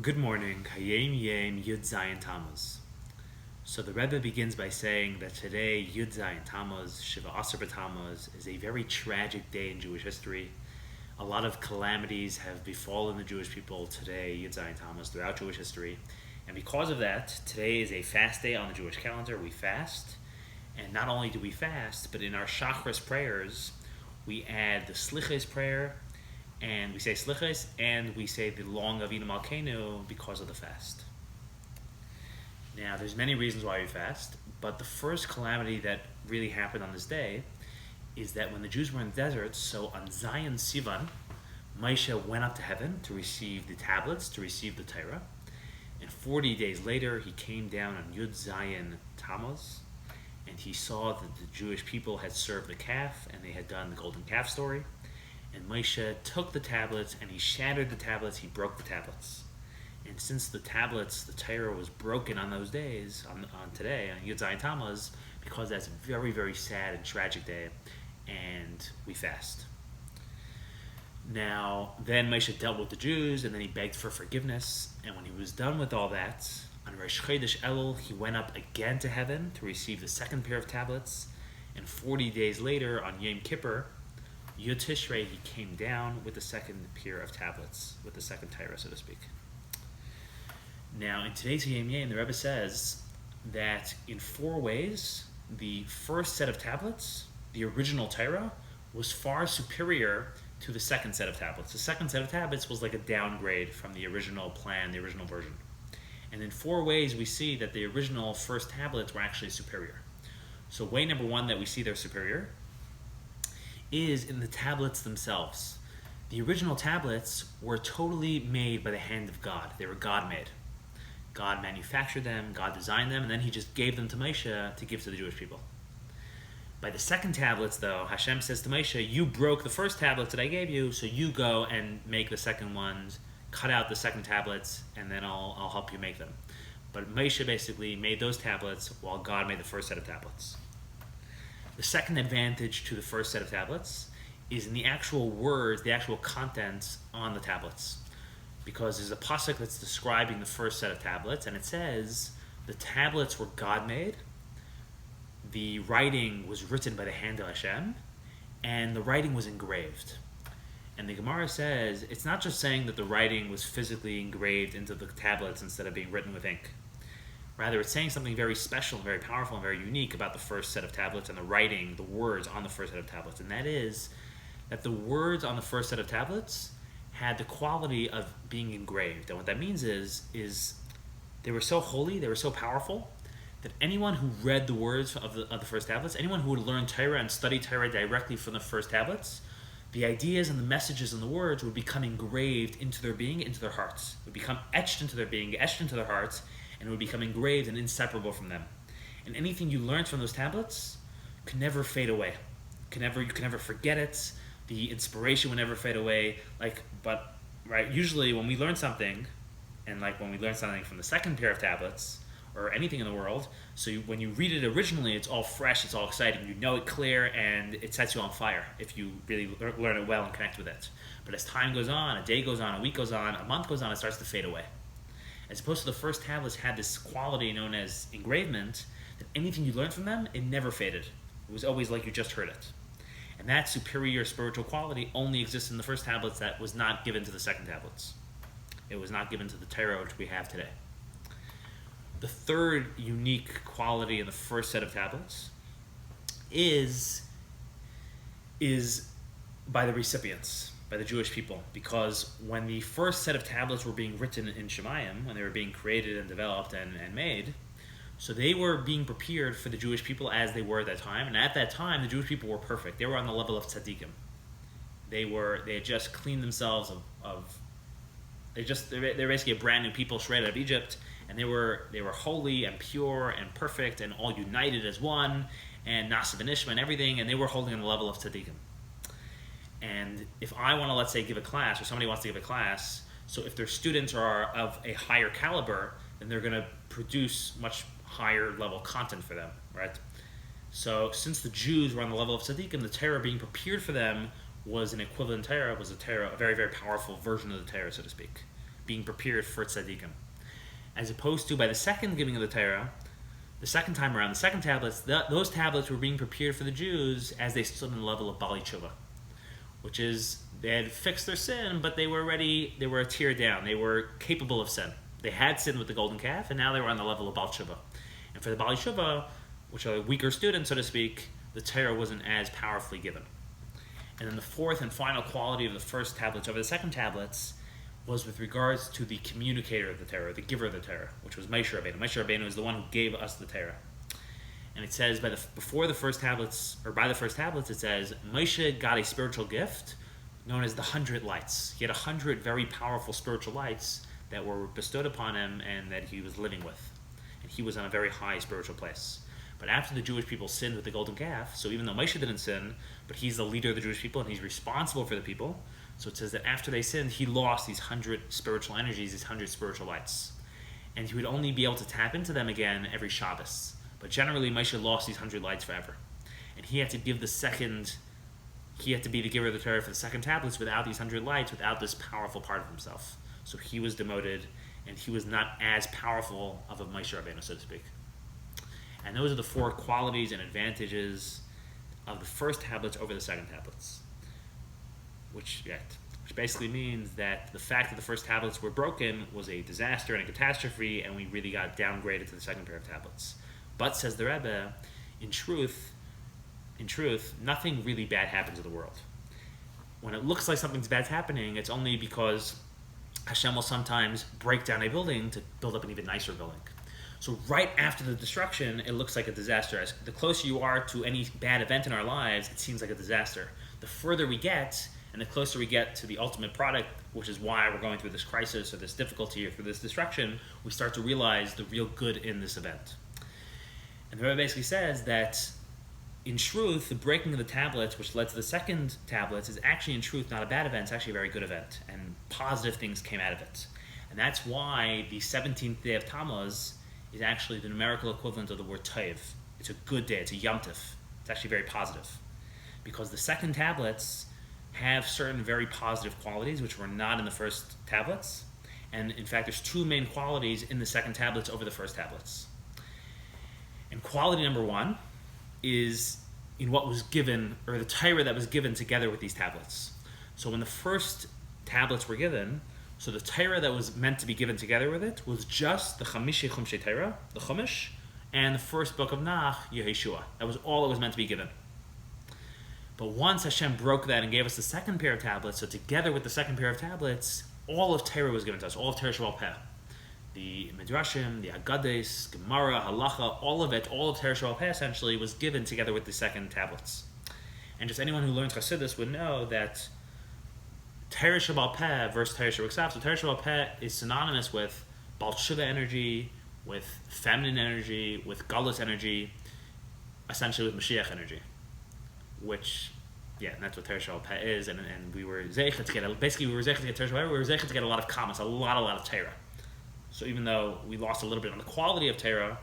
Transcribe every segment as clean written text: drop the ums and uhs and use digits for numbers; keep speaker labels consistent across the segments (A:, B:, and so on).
A: Good morning, Hayom Yom, Yud Zayin Tammuz. So the Rebbe begins by saying that today, Yud Zayin Tammuz, Shiva'asar B'Tammuz, is a very tragic day in Jewish history. A lot of calamities have befallen the Jewish people today, Yud Zayin Tammuz, throughout Jewish history. And because of that, today is a fast day on the Jewish calendar. We fast. And not only do we fast, but in our Shacharis prayers, we add the Slichos prayer, and we say Slichos, and we say the long Avinu Malkeinu because of the fast. Now, there's many reasons why we fast, but the first calamity that really happened on this day is that when the Jews were in the desert, so on Zayin Sivan, Moshe went up to heaven to receive the tablets, to receive the Torah, and 40 days later, he came down on Yud Zayin Tammuz, and he saw that the Jewish people had served the calf, and they had done the golden calf story. And Moshe took the tablets, and he shattered the tablets, he broke the tablets. And since the tablets, the Torah was broken on those days, on today, on Yud Zayin Tammuz, because that's a very, very sad and tragic day, and we fast. Now, then Moshe dealt with the Jews, and then he begged for forgiveness, and when he was done with all that, on Rosh Chodesh Elul, he went up again to heaven to receive the second pair of tablets, and 40 days later, on Yom Kippur, Yud Tishrei, he came down with the second pair of tablets, with the second Torah, so to speak. Now, in today's Hayom Yom, the Rebbe says that in 4 ways, the first set of tablets, the original Torah, was far superior to the second set of tablets. The second set of tablets was like a downgrade from the original plan, the original version. And in 4 ways, we see that the original first tablets were actually superior. So way number 1 that we see they're superior is in the tablets themselves. The original tablets were totally made by the hand of God. They were God-made. God manufactured them, God designed them, and then he just gave them to Moshe to give to the Jewish people. By the second tablets, though, Hashem says to Moshe, you broke the first tablets that I gave you, so you go and make the second ones, cut out the second tablets, and then I'll help you make them. But Moshe basically made those tablets while God made the first set of tablets. The second advantage to the first set of tablets is in the actual words, the actual contents on the tablets. Because there's a pasuk that's describing the first set of tablets, and it says, the tablets were God-made, the writing was written by the hand of Hashem, and the writing was engraved. And the Gemara says, it's not just saying that the writing was physically engraved into the tablets instead of being written with ink. Rather, it's saying something very special, very powerful, and very unique about the first set of tablets and the writing, the words on the first set of tablets. And that is that the words on the first set of tablets had the quality of being engraved. And what that means is they were so holy, they were so powerful, that anyone who read the words of the first tablets, anyone who would learn Torah and study Torah directly from the first tablets, the ideas and the messages and the words would become engraved into their being, into their hearts. It would become etched into their being, etched into their hearts, and it would become engraved and inseparable from them. And anything you learned from those tablets could never fade away. You can never forget it. The inspiration would never fade away. Usually when we learn something, and when we learn something from the second pair of tablets, or anything in the world, when you read it originally, it's all fresh, it's all exciting, you know it clear, and it sets you on fire if you really learn it well and connect with it. But as time goes on, a day goes on, a week goes on, a month goes on, it starts to fade away. As opposed to the first tablets had this quality known as engravement, that anything you learned from them, it never faded. It was always like you just heard it. And that superior spiritual quality only exists in the first tablets that was not given to the second tablets. It was not given to the Torah which we have today. The third unique quality in the first set of tablets is by the recipients, by the Jewish people, because when the first set of tablets were being written in Shemayim, when they were being created and developed and made, so they were being prepared for the Jewish people as they were at that time, and at that time the Jewish people were perfect. They were on the level of tzaddikim. They had just cleaned themselves they're basically a brand new people straight out of Egypt, and they were holy and pure and perfect and all united as one, and Nasa v'Nishma and everything, and they were holding on the level of tzaddikim. And if I want to, let's say, give a class, or somebody wants to give a class, so if their students are of a higher caliber, then they're going to produce much higher level content for them, right? So since the Jews were on the level of tzaddikim, the Torah being prepared for them was an equivalent Torah, was a Torah, a very, very powerful version of the Torah, so to speak. being prepared for tzaddikim. As opposed to by the second giving of the Torah, the second time around, the second tablets, those tablets were being prepared for the Jews as they stood on the level of Bali Tshuva, which is they had fixed their sin, but they were a tier down. They were capable of sin. They had sinned with the golden calf, and now they were on the level of Bali Tshuva. And for the Bali Tshuva, which are weaker students, so to speak, the Torah wasn't as powerfully given. And then the fourth and final quality of the first tablets over the second tablets was with regards to the communicator of the Torah, the giver of the Torah, which was Moshe Rabbeinu. Moshe Rabbeinu is the one who gave us the Torah. And it says by the first tablets, it says, Moshe got a spiritual gift known as the 100 lights. He had 100 very powerful spiritual lights that were bestowed upon him and that he was living with. And he was on a very high spiritual place. But after the Jewish people sinned with the golden calf, so even though Moshe didn't sin, but he's the leader of the Jewish people and he's responsible for the people, so it says that after they sinned, he lost these 100 spiritual energies, these 100 spiritual lights. And he would only be able to tap into them again every Shabbos. But generally, Moshe lost these 100 lights forever. And he had to give he had to be the giver of the Torah for the second tablets without these 100 lights, without this powerful part of himself. So he was demoted, and he was not as powerful of a Moshe Rabbeinu, so to speak. And those are the four qualities and advantages of the first tablets over the second tablets. Which basically means that the fact that the first tablets were broken was a disaster and a catastrophe, and we really got downgraded to the second pair of tablets. But, says the Rebbe, in truth, nothing really bad happens in the world. When it looks like something's bad's happening, it's only because Hashem will sometimes break down a building to build up an even nicer building. So right after the destruction, it looks like a disaster. As the closer you are to any bad event in our lives, it seems like a disaster. The further we get, and the closer we get to the ultimate product, which is why we're going through this crisis or this difficulty or through this destruction, we start to realize the real good in this event. And the Rebbe basically says that, in truth, the breaking of the tablets, which led to the second tablets, is actually, in truth, not a bad event. It's actually a very good event, and positive things came out of it. And that's why the 17th day of Tammuz is actually the numerical equivalent of the word Tov. It's a good day. It's a Yom Tov. It's actually very positive. Because the second tablets have certain very positive qualities which were not in the first tablets. And in fact, there's two main qualities in the second tablets over the first tablets. And quality number one is in what was given, or the Torah that was given together with these tablets. So when the first tablets were given, so the Torah that was meant to be given together with it was just the Chamishi Chumshei Torah, the Chumash, and the first book of Nach, Yehoshua. That was all it was meant to be given. But once Hashem broke that and gave us the second pair of tablets, so together with the second pair of tablets, all of Torah was given to us, all of Torah Shabbat Peh. The Midrashim, the Aggados, Gemara, Halacha, all of Torah Shabbat Peh essentially was given together with the second tablets. And just anyone who learns Chassidus would know that Torah Shabbat Peh versus Torah Shabbat Ksav, so Torah Shabbat Peh is synonymous with Baal Tshuva energy, with feminine energy, with Galus energy, essentially with Mashiach energy. Which, and that's what Torah Shabbat Peh is, and we were zeichet to get, Torah Shabbat Peh, we were zeichet to get a lot of comments, a lot of Torah. So even though we lost a little bit on the quality of Torah,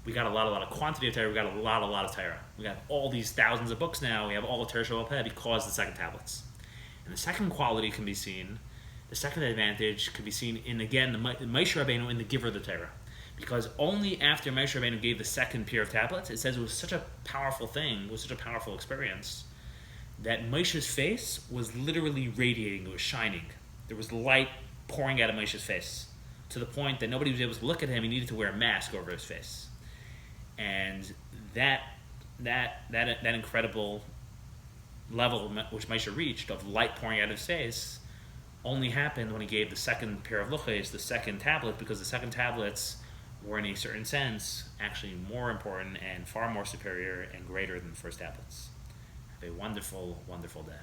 A: we got a lot of quantity of Torah, we got a lot of Torah. We got all these thousands of books now, we have all of Torah Shabbat Peh because of the second tablets. And the second quality can be seen, the second advantage can be seen in, again, the Moshe Rabbeinu in the giver of the Torah. Because only after Moshe Rabbeinu gave the second pair of tablets, it says it was such a powerful thing, it was such a powerful experience, that Moshe's face was literally radiating, it was shining. There was light pouring out of Moshe's face, to the point that nobody was able to look at him, he needed to wear a mask over his face. And that incredible level which Moshe reached of light pouring out of his face only happened when he gave the second pair of luchos, the second tablet, because the second tablets were in a certain sense actually more important and far more superior and greater than the first tablets. Have a wonderful, wonderful day.